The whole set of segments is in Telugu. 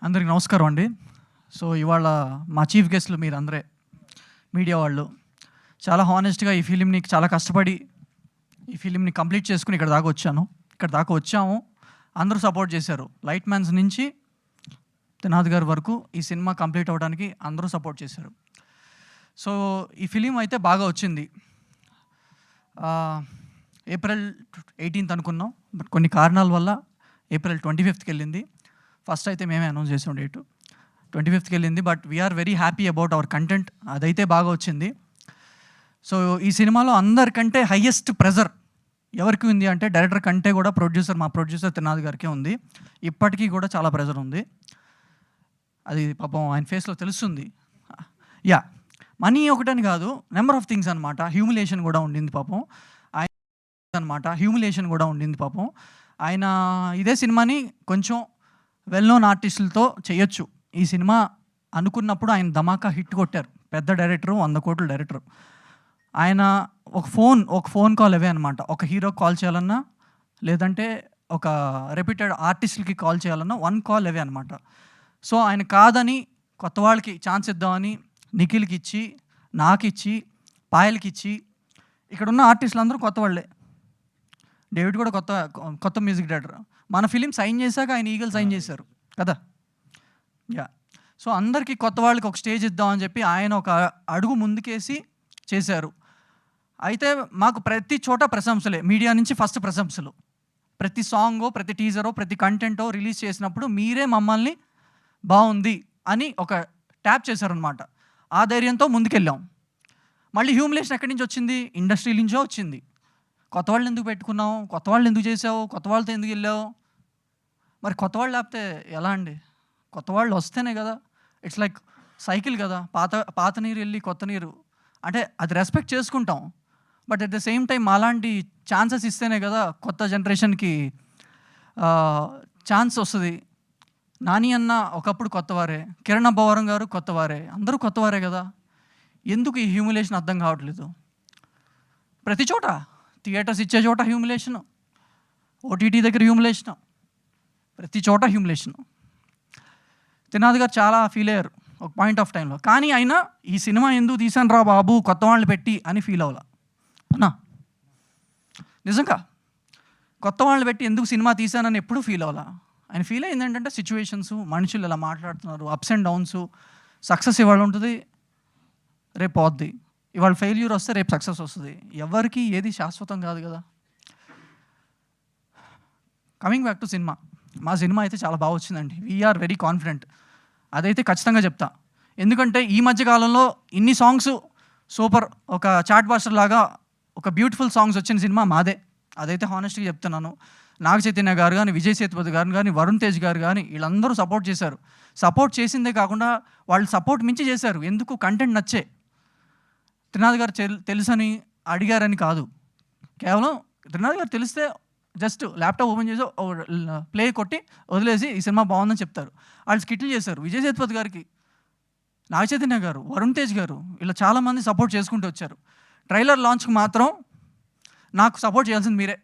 అందరికి నమస్కారం అండి. సో ఇవాళ మా చీఫ్ గెస్ట్లు మీరు అందరే మీడియా వాళ్ళు. చాలా హానెస్ట్గా ఈ ఫిలింని చాలా కష్టపడి ఈ ఫిలింని కంప్లీట్ చేసుకుని ఇక్కడ దాకా వచ్చాము. అందరూ సపోర్ట్ చేశారు. లైట్ మ్యాన్స్ నుంచి త్రినాథ్ గారి వరకు ఈ సినిమా కంప్లీట్ అవ్వడానికి అందరూ సపోర్ట్ చేశారు. సో ఈ ఫిలిం అయితే బాగా వచ్చింది. ఏప్రిల్ 18th అనుకున్నాం, బట్ కొన్ని కారణాల వల్ల ఏప్రిల్ 25th వెళ్ళింది. ఫస్ట్ అయితే మేమే అనౌన్స్ చేసాం డేటు, 25th వెళ్ళింది. But we are very happy about our content. అదైతే బాగా వచ్చింది. సో ఈ సినిమాలో అందరికంటే హయ్యెస్ట్ ప్రెజర్ ఎవరికి ఉంది అంటే డైరెక్టర్ కంటే కూడా మా ప్రొడ్యూసర్ త్రినాథ్ గారికే ఉంది. ఇప్పటికీ కూడా చాలా ప్రెజర్ ఉంది. అది పాపం ఆయన ఫేస్లో తెలుస్తుంది. యా, మనీ ఒకటని కాదు, నెంబర్ ఆఫ్ థింగ్స్ అనమాట. హ్యూమిలేషన్ కూడా ఉండింది పాపం ఆయన ఇదే సినిమాని కొంచెం వెల్ నోన్ ఆర్టిస్టులతో చేయొచ్చు. ఈ సినిమా అనుకున్నప్పుడు ఆయన ధమాకా హిట్ కొట్టారు. పెద్ద డైరెక్టరు, 100 కోట్ల డైరెక్టరు. ఆయన ఒక ఫోన్ కాల్ అవే అనమాట. ఒక హీరోకి కాల్ చేయాలన్నా, లేదంటే ఒక రెప్యూటెడ్ ఆర్టిస్టులకి కాల్ చేయాలన్నా 1 కాల్ అవే అనమాట. సో ఆయన కాదని కొత్త వాళ్ళకి ఛాన్స్ ఇద్దామని నిఖిల్కి ఇచ్చి, నాకు ఇచ్చి, పాయల్కి ఇచ్చి, ఇక్కడున్న ఆర్టిస్టులు అందరూ కొత్త వాళ్ళే. డేవిడ్ కూడా కొత్త మ్యూజిక్ డైరెక్టర్. మన ఫిలిం సైన్ చేశాక ఆయన ఈగల్ సైన్ చేశారు కదా. యా, సో అందరికీ కొత్త వాళ్ళకి ఒక స్టేజ్ ఇద్దామని చెప్పి ఆయన ఒక అడుగు ముందుకేసి చేశారు. అయితే మాకు ప్రతి చోట ప్రశంసలే, మీడియా నుంచి ఫస్ట్ ప్రశంసలు. ప్రతి సాంగో, ప్రతి టీజరో, ప్రతి కంటెంటో రిలీజ్ చేసినప్పుడు మీరే మమ్మల్ని బాగుంది అని ఒక ట్యాప్ చేశారనమాట. ఆ ధైర్యంతో ముందుకెళ్ళాం. మళ్ళీ హ్యూమిలేషన్ ఎక్కడి నుంచి వచ్చింది? ఇండస్ట్రీ నుంచో వచ్చింది. కొత్త వాళ్ళు ఎందుకు పెట్టుకున్నావు, కొత్త వాళ్ళు ఎందుకు చేసావు, కొత్త వాళ్ళతో ఎందుకు వెళ్ళావు? మరి కొత్త వాళ్ళు లేకపోతే ఎలా అండి? కొత్త వాళ్ళు వస్తేనే కదా. ఇట్స్ లైక్ సైకిల్ కదా. పాత నీరు వెళ్ళి కొత్త నీరు అంటే అది రెస్పెక్ట్ చేసుకుంటాం. But at the same time అలాంటి ఛాన్సెస్ ఇస్తేనే కదా కొత్త జనరేషన్కి ఛాన్స్ వస్తుంది. నాని అన్న ఒకప్పుడు కొత్తవారే, కిరణ్ అబ్బవరం గారు కొత్తవారే, అందరూ కొత్తవారే కదా. ఎందుకు ఈ హ్యూమిలేషన్ అర్థం కావట్లేదు? ప్రతి చోట థియేటర్స్ ఇచ్చే చోట హ్యూమిలేషను, ఓటీటీ దగ్గర హ్యూమిలేషను, ప్రతి చోట హ్యూమిలేషను. త్రినాథ్ గారు చాలా ఫీల్ అయ్యారు ఒక పాయింట్ ఆఫ్ టైంలో. కానీ ఆయన ఈ సినిమా ఎందుకు తీసాను రా బాబు కొత్త వాళ్ళని పెట్టి అని ఫీల్ అవ్వాల అన్నా. నిజంగా కొత్త వాళ్ళని పెట్టి ఎందుకు సినిమా తీసానని ఎప్పుడూ ఫీల్ అవ్వాల. ఆయన ఫీల్ అయింది ఏంటంటే సిచ్యువేషన్స్, మనుషులు ఎలా మాట్లాడుతున్నారు, అప్స్ అండ్ డౌన్స్. సక్సెస్ ఇవాళ ఉంటుంది, రేపు పోద్ది. ఇవాళ ఫెయిల్యూర్ వస్తే రేపు సక్సెస్ వస్తుంది. ఎవరికి ఏది శాశ్వతం కాదు కదా. కమింగ్ బ్యాక్ టు సినిమా, మా సినిమా అయితే చాలా బాగా వచ్చిందండి. We are very confident. అదైతే ఖచ్చితంగా చెప్తా. ఎందుకంటే ఈ మధ్యకాలంలో ఇన్ని సాంగ్స్ సూపర్, ఒక చాట్ బాస్టర్ లాగా ఒక బ్యూటిఫుల్ సాంగ్స్ వచ్చిన సినిమా మాదే. అదైతే హానెస్ట్గా చెప్తున్నాను. నాగ చైతన్య గారు కానీ, విజయ్ సేతుపతి గారు కానీ, వరుణ్ తేజ్ గారు కానీ, వీళ్ళందరూ సపోర్ట్ చేశారు. సపోర్ట్ చేసిందే కాకుండా వాళ్ళు సపోర్ట్ మించి చేశారు. ఎందుకు? కంటెంట్ నచ్చే. త్రినాథ్ గారు తెలుసని అడిగారని కాదు. కేవలం త్రినాథ్ గారు తెలిస్తే జస్ట్ ల్యాప్టాప్ ఓపెన్ చేసి ప్లే కొట్టి వదిలేసి ఈ సినిమా బాగుందని చెప్తారు. వాళ్ళు స్కిట్లు చేశారు. విజయ్ సేతుపతి గారికి, నాగ చైతన్య గారు, వరుణ్ తేజ్ గారు, ఇలా చాలామంది సపోర్ట్ చేసుకుంటూ వచ్చారు. ట్రైలర్ లాంచ్కి మాత్రం నాకు సపోర్ట్ చేయాల్సింది మీరే,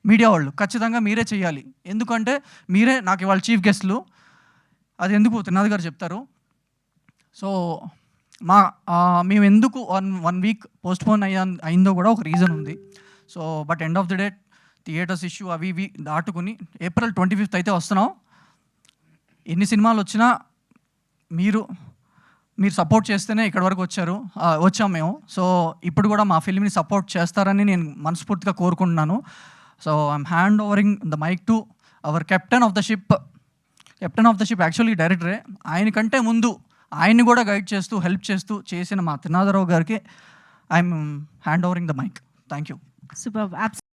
మీడియా వాళ్ళు. ఖచ్చితంగా మీరే చేయాలి. ఎందుకంటే మీరే నాకు ఇవాళ చీఫ్ గెస్ట్లు. అది ఎందుకు త్రినాథ్ గారు చెప్తారు. సో మేము ఎందుకు వన్ వీక్ పోస్ట్పోన్ అయిందో కూడా ఒక రీజన్ ఉంది. So but end of the day theatres issue అవి ఇవి దాటుకుని ఏప్రిల్ 25th అయితే వస్తున్నాం. ఎన్ని సినిమాలు వచ్చినా మీరు సపోర్ట్ చేస్తేనే ఇక్కడి వరకు వచ్చాం మేము. సో ఇప్పుడు కూడా మా ఫిల్మ్ని సపోర్ట్ చేస్తారని నేను మనస్ఫూర్తిగా కోరుకుంటున్నాను. So I'm hand overing the mic to our captain of the ship actually డైరెక్టరే. ఆయనకంటే ముందు ఆయన్ని కూడా గైడ్ చేస్తూ, హెల్ప్ చేస్తూ చేసిన మా త్రినాథరావు గారికి I'm hand overing the mic. Thank you. Superb.